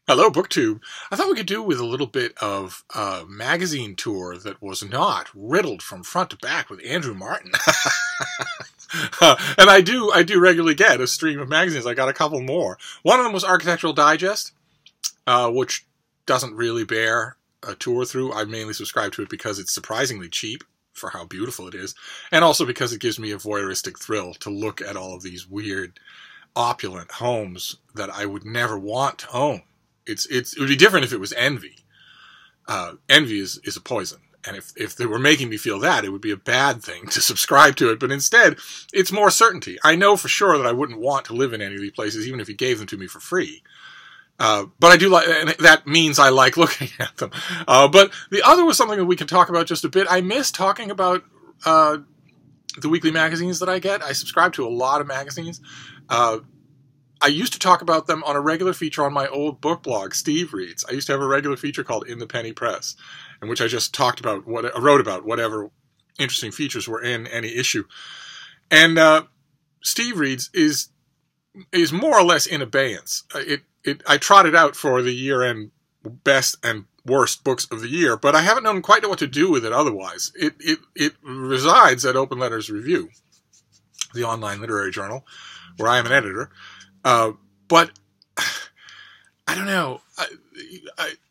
Hello, BookTube. I thought we could do with a little bit of a magazine tour that was not riddled from front to back with Andrew Martin. And I do regularly get a stream of magazines. I got a couple more. One of them was Architectural Digest, which doesn't really bear a tour through. I mainly subscribe to it because it's surprisingly cheap for how beautiful it is, and also because it gives me a voyeuristic thrill to look at all of these weird, opulent homes that I would never want to own. It would be different if it was envy. Envy is a poison. And if they were making me feel that, it would be a bad thing to subscribe to it. But instead, it's more certainty. I know for sure that I wouldn't want to live in any of these places, even if you gave them to me for free. But I do like, and that means I like looking at them. But the other was something that we can talk about just a bit. I miss talking about the weekly magazines that I get. I subscribe to a lot of magazines. I used to talk about them on a regular feature on my old book blog, Steve Reads. I used to have a regular feature called In the Penny Press, in which I just wrote about whatever interesting features were in any issue. And Steve Reads is more or less in abeyance. I trotted out for the year-end best and worst books of the year, but I haven't known quite what to do with it otherwise. It resides at Open Letters Review, the online literary journal, where I am an editor. But I don't know.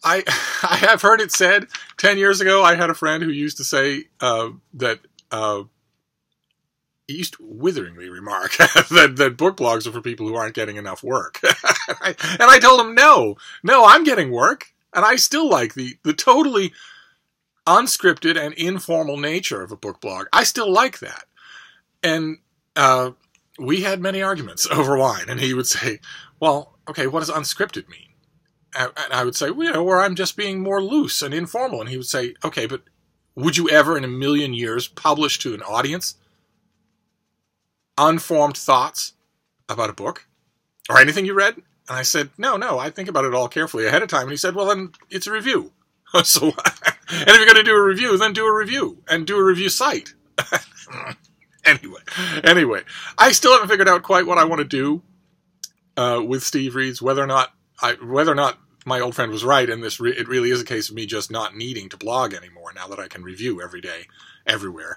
I have heard it said 10 years ago. I had a friend who used to say that he used to witheringly remark that book blogs are for people who aren't getting enough work. And I told him, no, I'm getting work, and I still like the totally unscripted and informal nature of a book blog. I still like that, and we had many arguments over wine, and he would say, well, okay, what does unscripted mean? And I would say, well, where I'm just being more loose and informal. And he would say, okay, but would you ever in a million years publish to an audience unformed thoughts about a book or anything you read? And I said, no, I think about it all carefully ahead of time. And he said, well, then it's a review. So, and if you're going to do a review, then do a review, and do a review site. Anyway, I still haven't figured out quite what I want to do with Steve Reads. Whether or not my old friend was right, and it really is a case of me just not needing to blog anymore now that I can review every day, everywhere.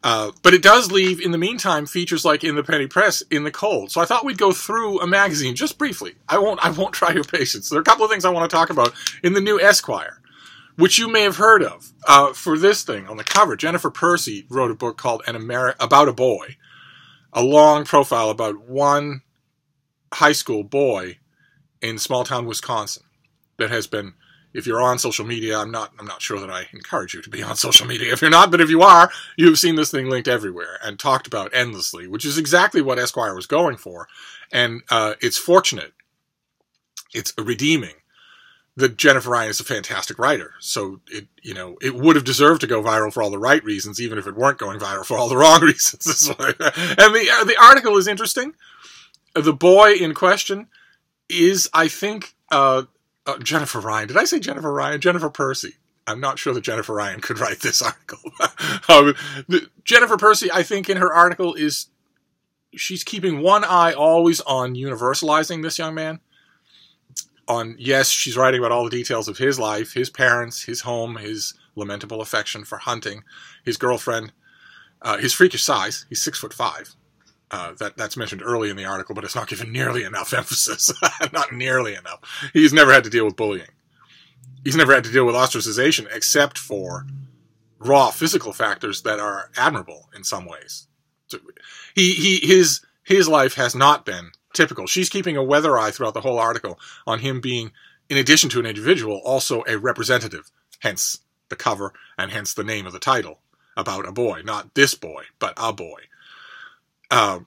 But it does leave, in the meantime, features like In the Penny Press in the cold. So I thought we'd go through a magazine just briefly. I won't try your patience. There are a couple of things I want to talk about in the new Esquire, which you may have heard of. For this thing, on the cover, Jennifer Percy wrote a book called About a Boy, a long profile about one high school boy in small-town Wisconsin that has been, if you're on social media, I'm not sure that I encourage you to be on social media if you're not, but if you are, you've seen this thing linked everywhere and talked about endlessly, which is exactly what Esquire was going for. And it's fortunate, it's redeeming, that Jennifer Ryan is a fantastic writer. So it would have deserved to go viral for all the right reasons, even if it weren't going viral for all the wrong reasons. And the article is interesting. The boy in question is, I think, Jennifer Ryan. Did I say Jennifer Ryan? Jennifer Percy. I'm not sure that Jennifer Ryan could write this article. Jennifer Percy, I think, in her article she's keeping one eye always on universalizing this young man. Yes, she's writing about all the details of his life, his parents, his home, his lamentable affection for hunting, his girlfriend, his freakish size. He's 6'5". That's mentioned early in the article, but it's not given nearly enough emphasis. Not nearly enough. He's never had to deal with bullying. He's never had to deal with ostracization, except for raw physical factors that are admirable in some ways. So his life has not been typical. She's keeping a weather eye throughout the whole article on him being, in addition to an individual, also a representative, hence the cover and hence the name of the title, About a Boy. Not this boy, but a boy. And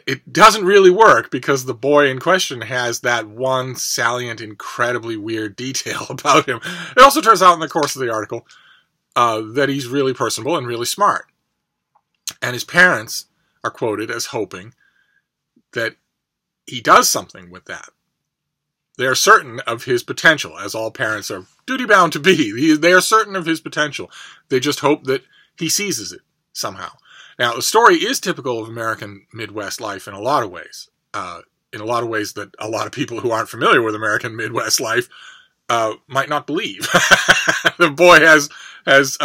it doesn't really work because the boy in question has that one salient, incredibly weird detail about him. It also turns out in the course of the article that he's really personable and really smart. And his parents are quoted as hoping that he does something with that. They are certain of his potential, as all parents are duty-bound to be. They are certain of his potential. They just hope that he seizes it somehow. Now, the story is typical of American Midwest life in a lot of ways. in a lot of ways that a lot of people who aren't familiar with American Midwest life might not believe. The boy has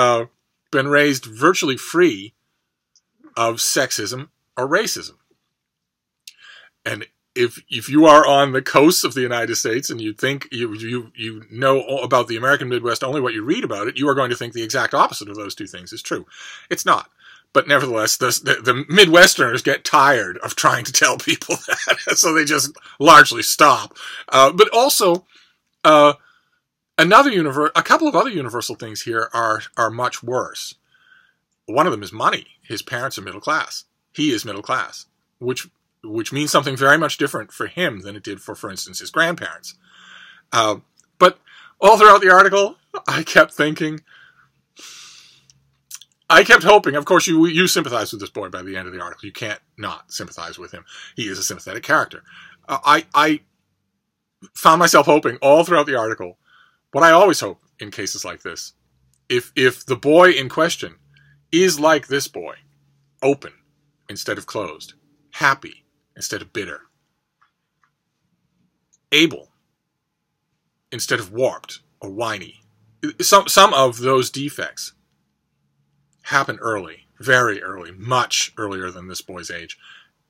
been raised virtually free of sexism or racism. And if you are on the coast of the United States and you think you know about the American Midwest only what you read about it, you are going to think the exact opposite of those two things is true. It's not. But nevertheless, the Midwesterners get tired of trying to tell people that, so they just largely stop. But also, a couple of other universal things here are much worse. One of them is money. His parents are middle class. He is middle class, which means something very much different for him than it did for instance, his grandparents. But all throughout the article, I kept hoping, of course, you sympathize with this boy by the end of the article. You can't not sympathize with him. He is a sympathetic character. I found myself hoping all throughout the article, what I always hope in cases like this, if the boy in question is like this boy, open instead of closed, happy instead of bitter, able instead of warped or whiny. Some of those defects happen early, very early, much earlier than this boy's age.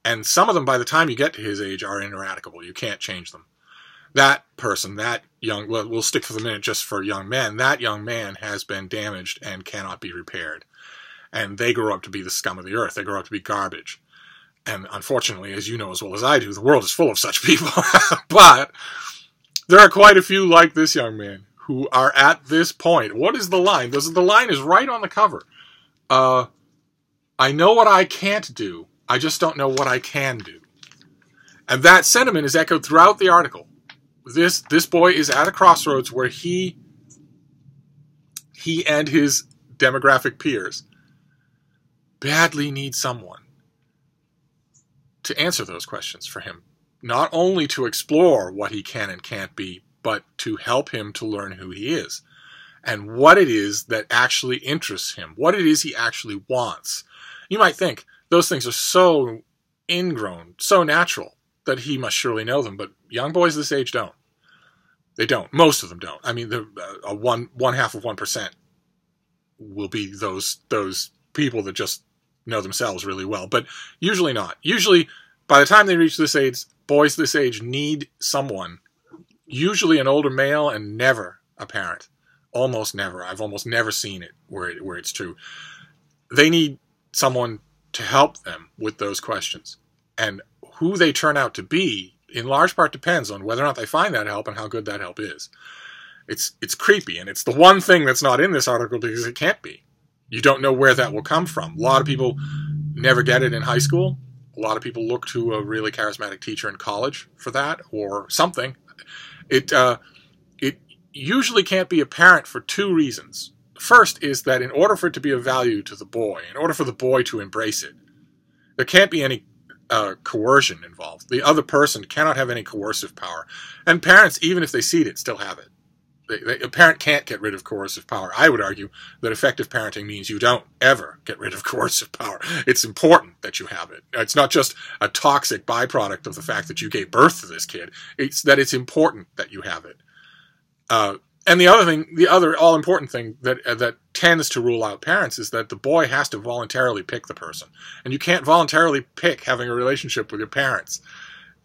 And some of them, by the time you get to his age, are ineradicable. You can't change them. That person, that young, we'll stick for the minute just for young men, that young man has been damaged and cannot be repaired. And they grow up to be the scum of the earth. They grow up to be garbage. And unfortunately, as you know as well as I do, the world is full of such people. But there are quite a few like this young man who are at this point. What is the line? The line is right on the cover. I know what I can't do. I just don't know what I can do. And that sentiment is echoed throughout the article. This boy is at a crossroads where he and his demographic peers badly need someone to answer those questions for him. Not only to explore what he can and can't be, but to help him to learn who he is and what it is that actually interests him, what it is he actually wants. You might think those things are so ingrown, so natural, that he must surely know them, but young boys this age don't. They don't. Most of them don't. I mean, one half of 1% will be those people that just know themselves really well, but usually not. Usually, by the time they reach this age, boys this age need someone, usually an older male and never a parent. Almost never. I've almost never seen it where it's true. They need someone to help them with those questions. And who they turn out to be, in large part, depends on whether or not they find that help and how good that help is. It's creepy, and it's the one thing that's not in this article because it can't be. You don't know where that will come from. A lot of people never get it in high school. A lot of people look to a really charismatic teacher in college for that, or something. It usually can't be apparent for two reasons. First is that in order for it to be of value to the boy, in order for the boy to embrace it, there can't be any coercion involved. The other person cannot have any coercive power. And parents, even if they cede it, still have it. A parent can't get rid of coercive power. I would argue that effective parenting means you don't ever get rid of coercive power. It's important that you have it. It's not just a toxic byproduct of the fact that you gave birth to this kid. It's that it's important that you have it. And the other all-important thing that tends to rule out parents is that the boy has to voluntarily pick the person. And you can't voluntarily pick having a relationship with your parents.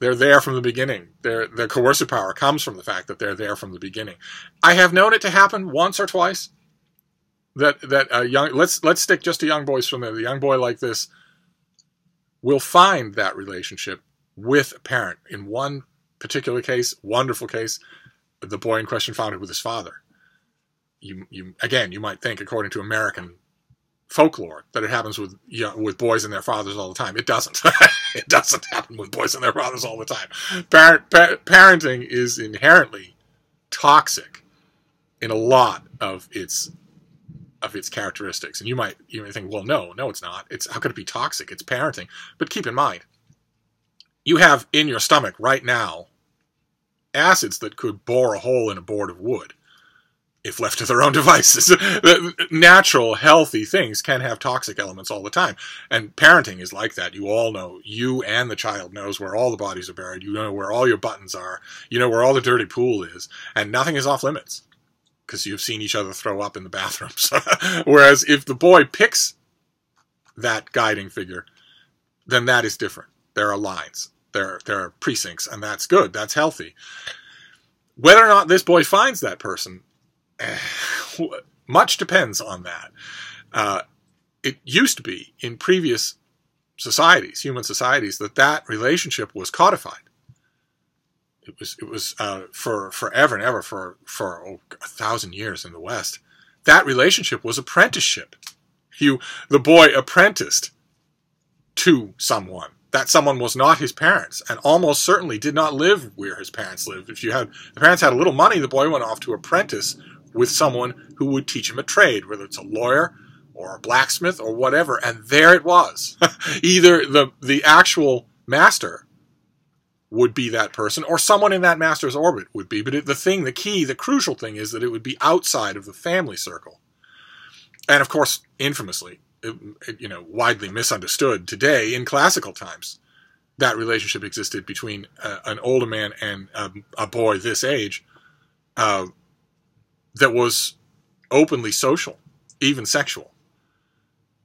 They're there from the beginning. The coercive power comes from the fact that they're there from the beginning. I have known it to happen once or twice. Let's stick just to young boys from there. The young boy like this will find that relationship with a parent. In one particular case, wonderful case, the boy in question found it with his father. You might think, according to American folklore, that it happens with boys and their fathers all the time. It doesn't. It doesn't happen with boys and their fathers all the time. Parenting is inherently toxic in a lot of its characteristics. And you might think, well, no, it's not. How could it be toxic? It's parenting. But keep in mind, you have in your stomach right now acids that could bore a hole in a board of wood. if left to their own devices. Natural, healthy things can have toxic elements all the time. And parenting is like that. You all know, you and the child knows where all the bodies are buried. You know where all your buttons are. You know where all the dirty pool is. And nothing is off limits, because you've seen each other throw up in the bathrooms. Whereas if the boy picks that guiding figure, then that is different. There are lines. There are precincts, and that's good. That's healthy. Whether or not this boy finds that person, much depends on that. It used to be in previous societies, human societies, that relationship was codified. It was for forever and ever, for 1,000 years in the West. That relationship was apprenticeship. The boy apprenticed to someone. That someone was not his parents, and almost certainly did not live where his parents lived. If the parents had a little money, the boy went off to apprentice with someone who would teach him a trade, whether it's a lawyer or a blacksmith or whatever, and there it was. Either the actual master would be that person, or someone in that master's orbit would be. But the crucial thing is that it would be outside of the family circle. And of course, infamously, widely misunderstood today in classical times, that relationship existed between an older man and a boy this age that was openly social, even sexual.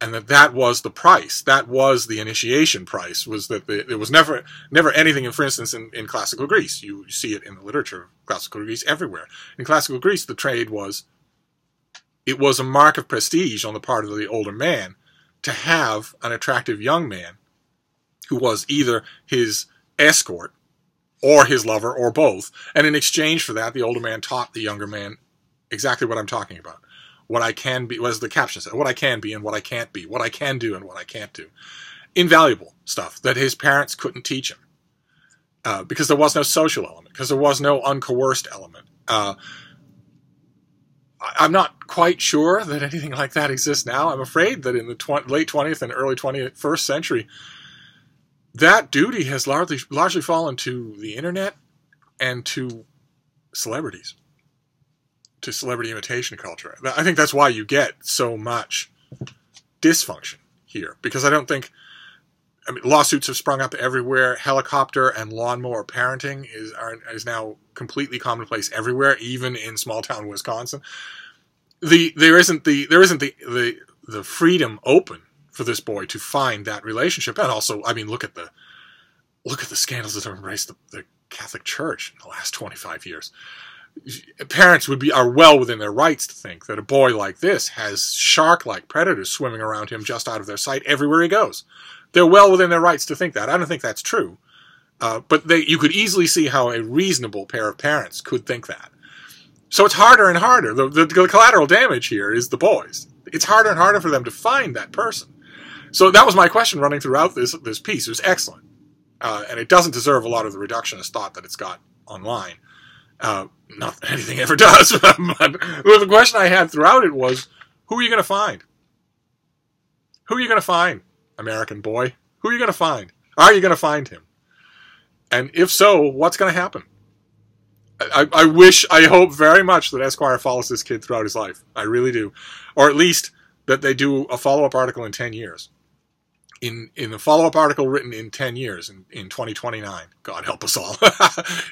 And that was the price. That was the initiation price, was that there was never anything, for instance, in classical Greece. You see it in the literature of classical Greece everywhere. In classical Greece, the trade was a mark of prestige on the part of the older man to have an attractive young man who was either his escort or his lover or both. And in exchange for that, the older man taught the younger man exactly what I'm talking about. What I can be, as the caption said, what I can be and what I can't be, what I can do and what I can't do. Invaluable stuff that his parents couldn't teach him because there was no social element, because there was no uncoerced element. I'm not quite sure that anything like that exists now. I'm afraid that in the late 20th and early 21st century, that duty has largely fallen to the internet and to celebrities, to celebrity imitation culture. I think that's why you get so much dysfunction here, because lawsuits have sprung up everywhere. Helicopter and lawnmower parenting is now completely commonplace everywhere, even in small town Wisconsin. There isn't the freedom open for this boy to find that relationship. And also, look at the scandals that have embraced the Catholic Church in the last 25 years. Parents are well within their rights to think that a boy like this has shark-like predators swimming around him just out of their sight everywhere he goes. They're well within their rights to think that. I don't think that's true. But you could easily see how a reasonable pair of parents could think that. So it's harder and harder. The collateral damage here is the boys. It's harder and harder for them to find that person. So that was my question running throughout this piece. It was excellent. And it doesn't deserve a lot of the reductionist thought that it's got online. Not that anything ever does. But the question I had throughout it was, who are you going to find? Who are you going to find, American boy? Who are you going to find? Are you going to find him? And if so, what's going to happen? I hope very much that Esquire follows this kid throughout his life. I really do. Or at least that they do a follow-up article in 10 years. In the follow-up article written in 10 years, in 2029, God help us all,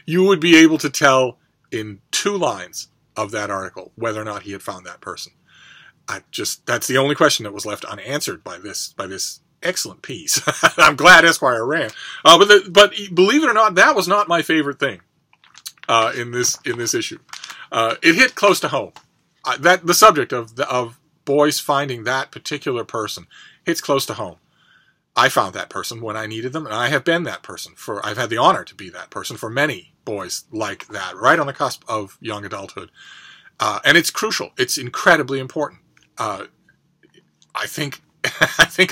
you would be able to tell in 2 lines of that article whether or not he had found that person. That's the only question that was left unanswered by this excellent piece. I'm glad Esquire ran. But believe it or not, that was not my favorite thing in this issue. It hit close to home. The subject of boys finding that particular person hits close to home. I found that person when I needed them, and I have been that person. I've had the honor to be that person for many boys like that, right on the cusp of young adulthood. And it's crucial. It's incredibly important. I think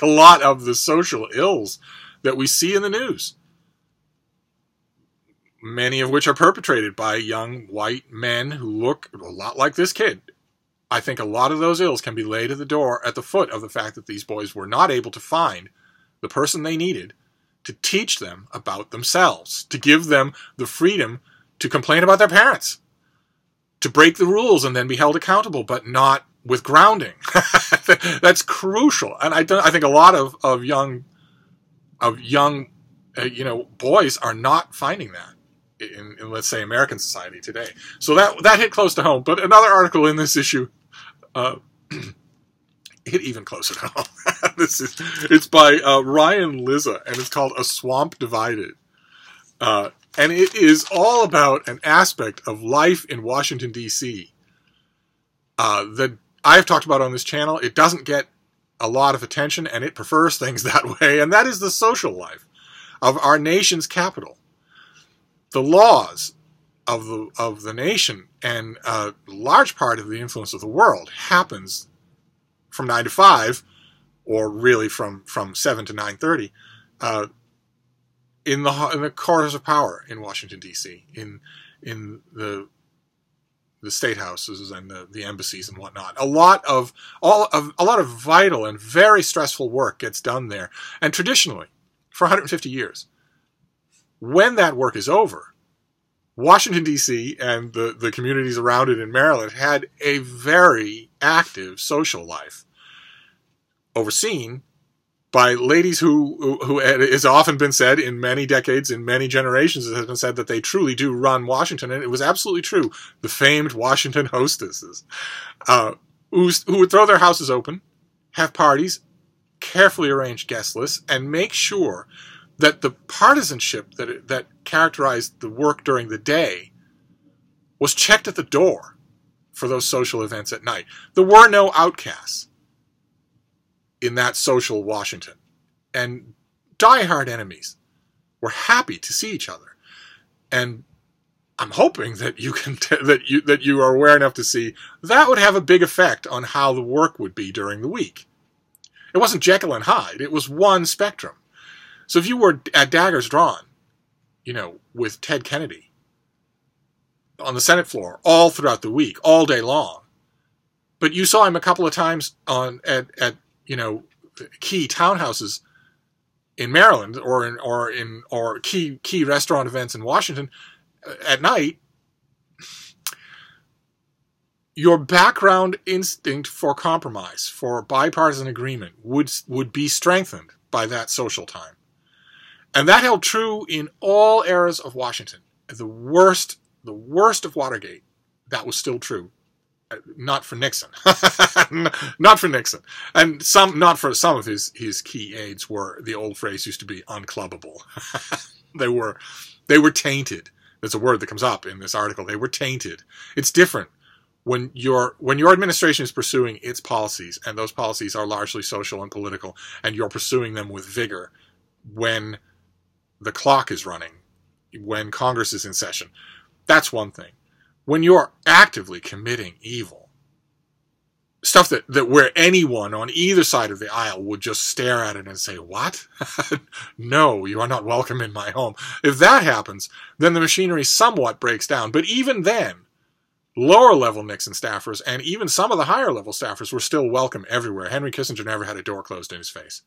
a lot of the social ills that we see in the news, many of which are perpetrated by young white men who look a lot like this kid, I think a lot of those ills can be laid at the foot of the fact that these boys were not able to find the person they needed to teach them about themselves, to give them the freedom to complain about their parents, to break the rules and then be held accountable, but not with grounding. That's crucial. And I think a lot of young boys are not finding that in let's say American society today. So that hit close to home. But another article in this issue hit even closer to home. It's by Ryan Lizza, and it's called A Swamp Divided. And it is all about an aspect of life in Washington, D.C. That I've talked about on this channel. It doesn't get a lot of attention, and it prefers things that way, and that is the social life of our nation's capital. The laws of the nation and a large part of the influence of the world happens from 9 to 5, or really from 7 to 9:30, in the corridors of power in Washington, D.C., in the state houses and the embassies and whatnot. A lot of vital and very stressful work gets done there, and traditionally, for 150 years, when that work is over, Washington, D.C. and the communities around it in Maryland had a very active social life, overseen by ladies who it has often been said in many decades, in many generations, it has been said that they truly do run Washington, and it was absolutely true. The famed Washington hostesses, who would throw their houses open, have parties, carefully arrange guest lists, and make sure that the partisanship that characterized the work during the day was checked at the door for those social events at night. There were no outcasts in that social Washington, and diehard enemies were happy to see each other. And I'm hoping that that you are aware enough to see that would have a big effect on how the work would be during the week. It wasn't Jekyll and Hyde; it was one spectrum. So if you were at daggers drawn, with Ted Kennedy on the Senate floor all throughout the week, all day long, but you saw him a couple of times at key townhouses in Maryland or key restaurant events in Washington at night, your background instinct for compromise, for bipartisan agreement would be strengthened by that social time. And that held true in all eras of Washington. The worst of Watergate, that was still true. Not for Nixon. Not for Nixon. And not for some of his key aides were, the old phrase used to be, unclubbable. They were tainted. There's a word that comes up in this article. They were tainted. It's different when your administration is pursuing its policies, and those policies are largely social and political, and you're pursuing them with vigor when the clock is running, when Congress is in session. That's one thing. When you're actively committing evil, stuff that where anyone on either side of the aisle would just stare at it and say, "What? No, you are not welcome in my home." If that happens, then the machinery somewhat breaks down. But even then, lower-level Nixon staffers and even some of the higher-level staffers were still welcome everywhere. Henry Kissinger never had a door closed in his face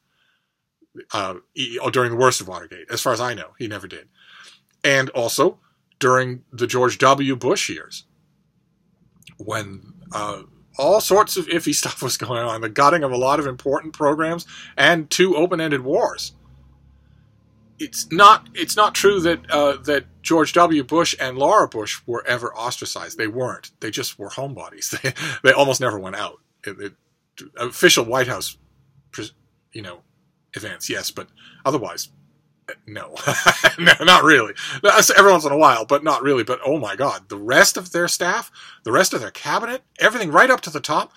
during the worst of Watergate. As far as I know, he never did. And also during the George W. Bush years, when all sorts of iffy stuff was going on, the gutting of a lot of important programs, and 2 open-ended wars. It's not true that George W. Bush and Laura Bush were ever ostracized. They weren't. They just were homebodies. They almost never went out. Official White House, events, yes, but otherwise, no. No, not really. Every once in a while, but not really. But oh my God, the rest of their staff, the rest of their cabinet, everything right up to the top,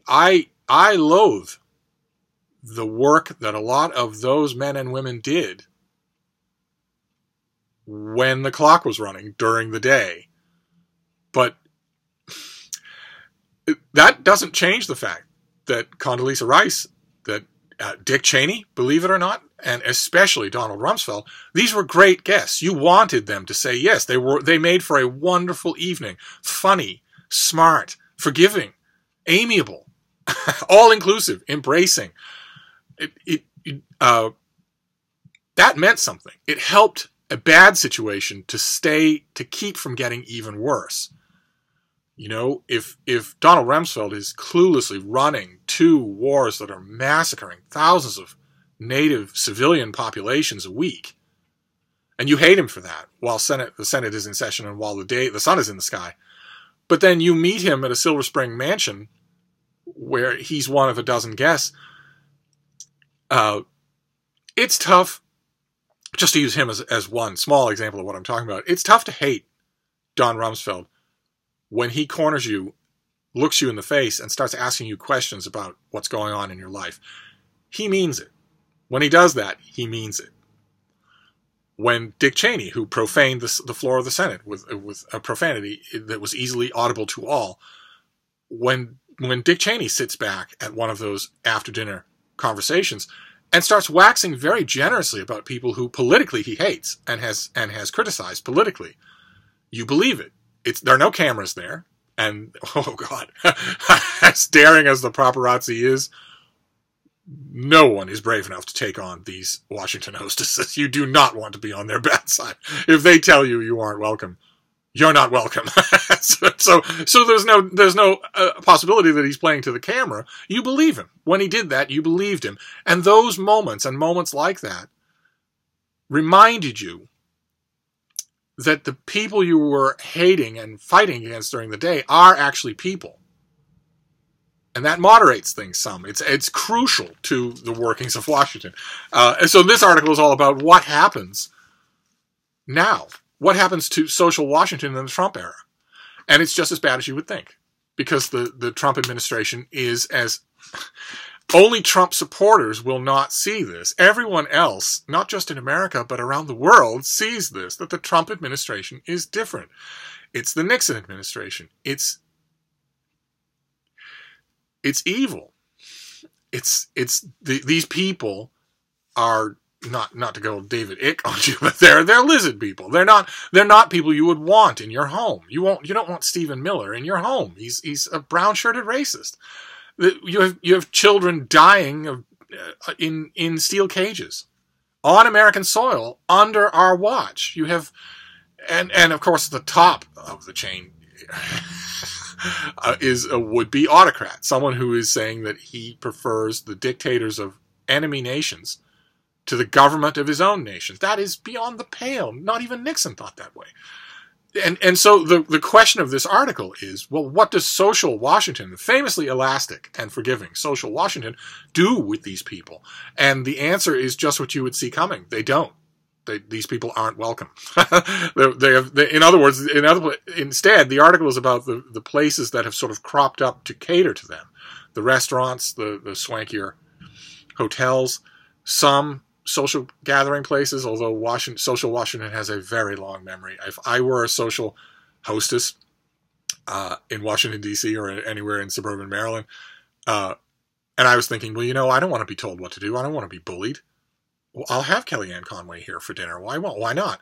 I loathe the work that a lot of those men and women did when the clock was running during the day. But that doesn't change the fact that Condoleezza Rice, that Dick Cheney, believe it or not, and especially Donald Rumsfeld, these were great guests. You wanted them to say yes. They made for a wonderful evening. Funny, smart, forgiving, amiable, all-inclusive, embracing. That meant something. It helped a bad situation to keep from getting even worse. if Donald Rumsfeld is cluelessly running 2 wars that are massacring thousands of native civilian populations a week, and you hate him for that while the Senate is in session and while the sun is in the sky, but then you meet him at a Silver Spring mansion where he's one of a dozen guests, it's tough, just to use him as one small example of what I'm talking about, it's tough to hate Don Rumsfeld when he corners you, looks you in the face, and starts asking you questions about what's going on in your life. He means it. When he does that, he means it. When Dick Cheney, who profaned the floor of the Senate with a profanity that was easily audible to all, when Dick Cheney sits back at one of those after-dinner conversations and starts waxing very generously about people who politically he hates and has criticized politically, you believe it. There are no cameras there, and oh God, as daring as the paparazzi is, no one is brave enough to take on these Washington hostesses. You do not want to be on their bad side. If they tell you you aren't welcome, you're not welcome. so there's no possibility that he's playing to the camera. You believe him. When he did that, you believed him. And those moments and moments like that reminded you that the people you were hating and fighting against during the day are actually people. And that moderates things some. It's crucial to the workings of Washington. And so this article is all about what happens now. What happens to social Washington in the Trump era? And it's just as bad as you would think. Because the Trump administration is as... Only Trump supporters will not see this. Everyone else, not just in America, but around the world, sees this, that the Trump administration is different. It's the Nixon administration. It's evil. These people are not to go David Icke on you, but they're lizard people. They're not people you would want in your home. You don't want Stephen Miller in your home. He's a brown-shirted racist. You have children dying in steel cages on American soil under our watch. You have, and of course the top of the chain is a would-be autocrat, someone who is saying that he prefers the dictators of enemy nations to the government of his own nation. That is beyond the pale. Not even Nixon thought that way. And so the question of this article is, well, what does social Washington, famously elastic and forgiving social Washington, do with these people? And the answer is just what you would see coming. They don't. These people aren't welcome. In other words, instead, the article is about the places that have sort of cropped up to cater to them. The restaurants, the swankier hotels, some social gathering places, although social Washington has a very long memory. If I were a social hostess in Washington, D.C. or anywhere in suburban Maryland, and I was thinking, well, I don't want to be told what to do. I don't want to be bullied. Well, I'll have Kellyanne Conway here for dinner. Why not?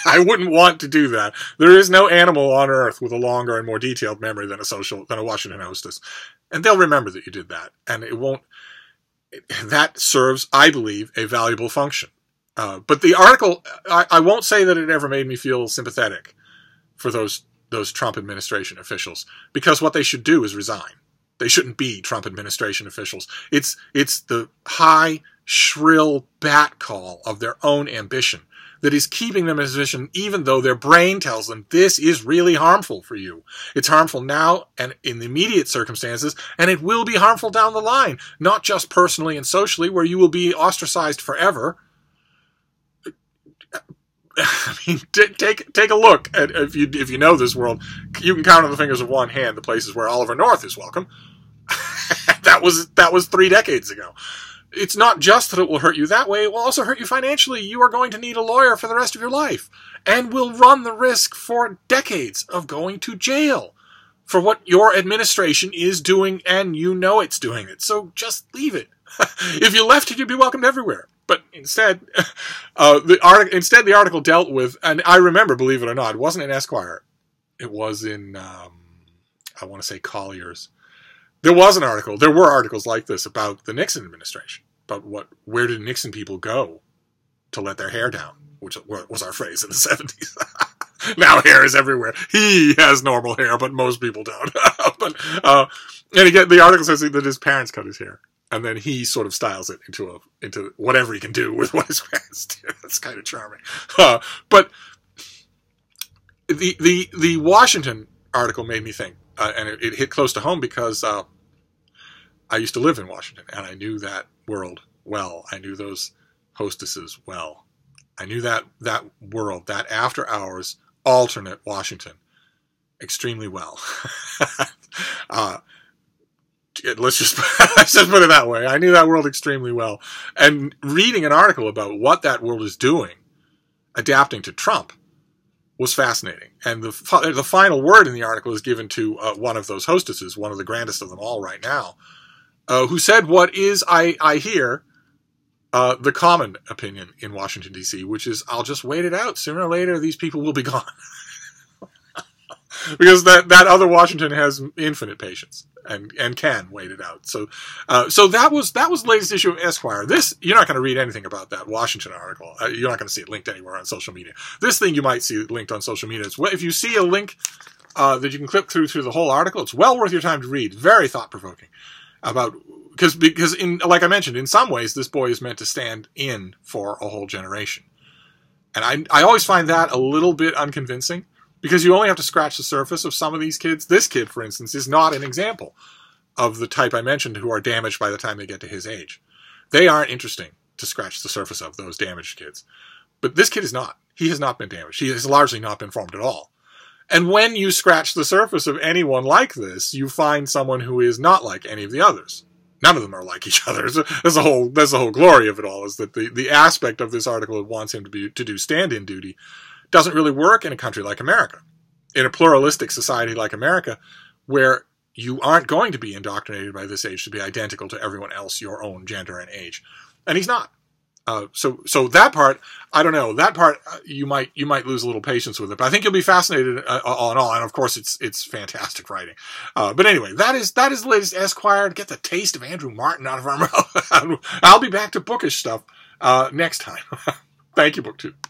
I wouldn't want to do that. There is no animal on earth with a longer and more detailed memory than a Washington hostess. And they'll remember that you did that. And it won't... That serves, I believe, a valuable function. But the article, I won't say that it ever made me feel sympathetic for those Trump administration officials, because what they should do is resign. They shouldn't be Trump administration officials. It's the high, shrill bat call of their own ambition that is keeping them in a position, even though their brain tells them this is really harmful for you. It's harmful now and in the immediate circumstances, and it will be harmful down the line, not just personally and socially, where you will be ostracized forever. I mean, take a look at, if you know this world, you can count on the fingers of one hand the places where Oliver North is welcome. That was 3 decades ago. It's not just that it will hurt you that way, it will also hurt you financially. You are going to need a lawyer for the rest of your life and will run the risk for decades of going to jail for what your administration is doing, and you know it's doing it. So just leave it. If you left it, you'd be welcomed everywhere. But instead, the article dealt with, and I remember, believe it or not, it wasn't in Esquire. It was in, I want to say Collier's. There were articles like this about the Nixon administration, about where did Nixon people go to let their hair down, which was our phrase in the 70s. Now hair is everywhere. He has normal hair, but most people don't. But and again, the article says that his parents cut his hair, and then he sort of styles it into whatever he can do with what his parents do. That's kind of charming. But the Washington article made me think, and it hit close to home because I used to live in Washington, and I knew that world well. I knew those hostesses well. I knew that world, that after hours alternate Washington, extremely well. Let's just put it that way. I knew that world extremely well. And reading an article about what that world is doing, adapting to Trump, was fascinating. And the final word in the article is given to one of those hostesses, one of the grandest of them all right now, who said what is, I hear, the common opinion in Washington, D.C., which is, I'll just wait it out. Sooner or later, these people will be gone. Because that other Washington has infinite patience and can wait it out. So that was the latest issue of Esquire. This, you're not going to read anything about that Washington article. You're not going to see it linked anywhere on social media. This thing you might see linked on social media. If you see a link that you can click through the whole article, it's well worth your time to read. Very thought-provoking. Because like I mentioned, in some ways, this boy is meant to stand in for a whole generation. And I always find that a little bit unconvincing, because you only have to scratch the surface of some of these kids. This kid, for instance, is not an example of the type I mentioned who are damaged by the time they get to his age. They aren't interesting to scratch the surface of, those damaged kids. But this kid is not. He has not been damaged. He has largely not been formed at all. And when you scratch the surface of anyone like this, you find someone who is not like any of the others. None of them are like each other. That's the whole glory of it all, is that the aspect of this article that wants him to do stand-in duty doesn't really work in a country like America. In a pluralistic society like America, where you aren't going to be indoctrinated by this age to be identical to everyone else your own gender and age. And he's not. So that part, I don't know. That part, you might lose a little patience with it, but I think you'll be fascinated all in all. And of course, it's fantastic writing. But anyway, that is the latest Esquire. To get the taste of Andrew Martin out of our mouth. I'll be back to bookish stuff next time. Thank you, BookTube.